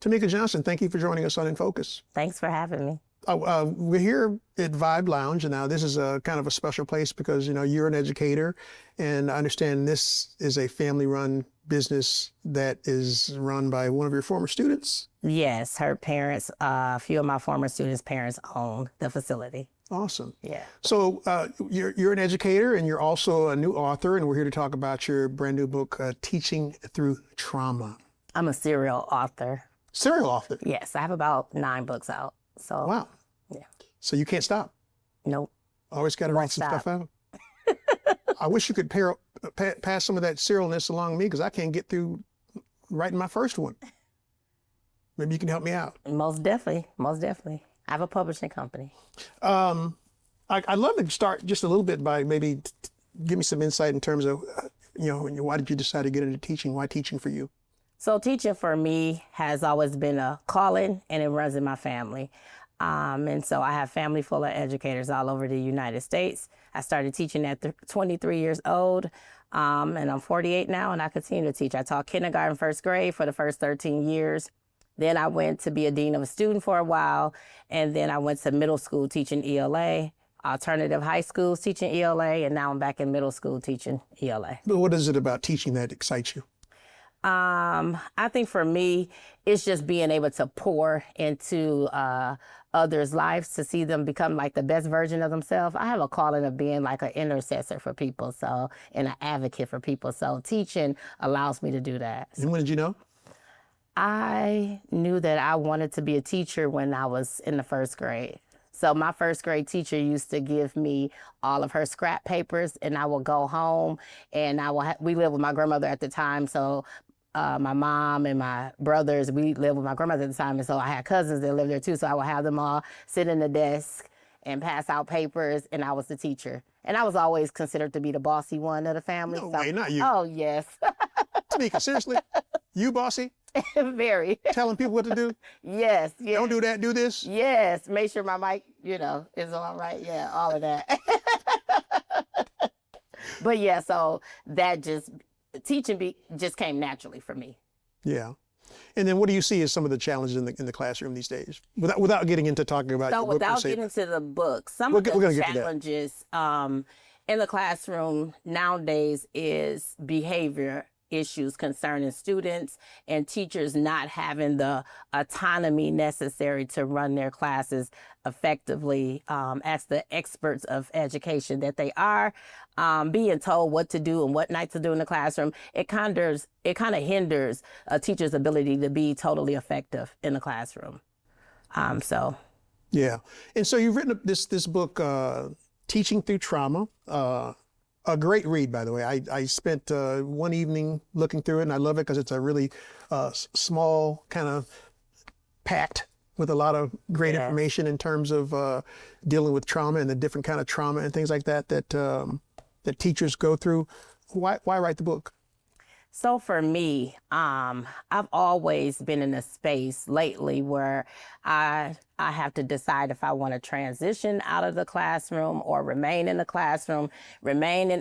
Tamika Johnson, thank you for joining us on In Focus. Thanks for having me. We're here at Vibe Lounge, and now this is a kind of a special place because, you know, you're an educator, and I understand this is a family-run business that is run by one of your former students. Yes, her parents, a few of my former students' parents own the facility. Awesome. Yeah. So you're an educator, and you're also a new author, and we're here to talk about your brand new book, Teaching Through Trauma. I'm a serial author. Serial author? Yes, I have about 9 books out. So wow. Yeah. So you can't stop? Nope. Always got to write some stuff out. I wish you could pass some of that serialness along to me, because I can't get through writing my first one. Maybe you can help me out. Most definitely. Most definitely. I have a publishing company. I'd love to start just a little bit by maybe give me some insight in terms of, why did you decide to get into teaching? Why teaching for you? So teaching for me has always been a calling, and it runs in my family. And so I have family full of educators all over the United States. I started teaching at 23 years old, and I'm 48 now, and I continue to teach. I taught kindergarten, first grade for the first 13 years. Then I went to be a dean of a student for a while, and then I went to middle school teaching ELA, alternative high schools teaching ELA, and now I'm back in middle school teaching ELA. But what is it about teaching that excites you? I think for me, it's just being able to pour into others' lives to see them become like the best version of themselves. I have a calling of being like an intercessor for people, and an advocate for people. So teaching allows me to do that. And when did you know? I knew that I wanted to be a teacher when I was in the first grade. So my first grade teacher used to give me all of her scrap papers, and I would go home, and we lived with my grandmother at the time. So my mom and my brothers, we lived with my grandmother at the time, and so I had cousins that lived there too. So I would have them all sit in the desk and pass out papers, and I was the teacher. And I was always considered to be the bossy one of the family. No way, not you. Oh, yes. Tamika, seriously? You bossy? Very. Telling people what to do? Yes, yes. Don't do that, do this? Yes, make sure my mic, is all right. Yeah, all of that. But yeah, so that teaching just came naturally for me. Yeah. And then what do you see as some of the challenges in the classroom these days? Without getting into talking about your book. Without getting into the book, some of the challenges in the classroom nowadays is behavior issues concerning students and teachers not having the autonomy necessary to run their classes effectively as the experts of education that they are, being told what to do and what not to do in the classroom. It kind of hinders a teacher's ability to be totally effective in the classroom. Yeah. And so you've written this book, Teaching Through Trauma. A great read, by the way. I spent one evening looking through it, and I love it because it's a really small, kind of packed with a lot of great information in terms of dealing with trauma and the different kind of trauma and things like that that teachers go through. Why write the book? So for me, I've always been in a space lately where I have to decide if I want to transition out of the classroom or remain in the classroom, remain in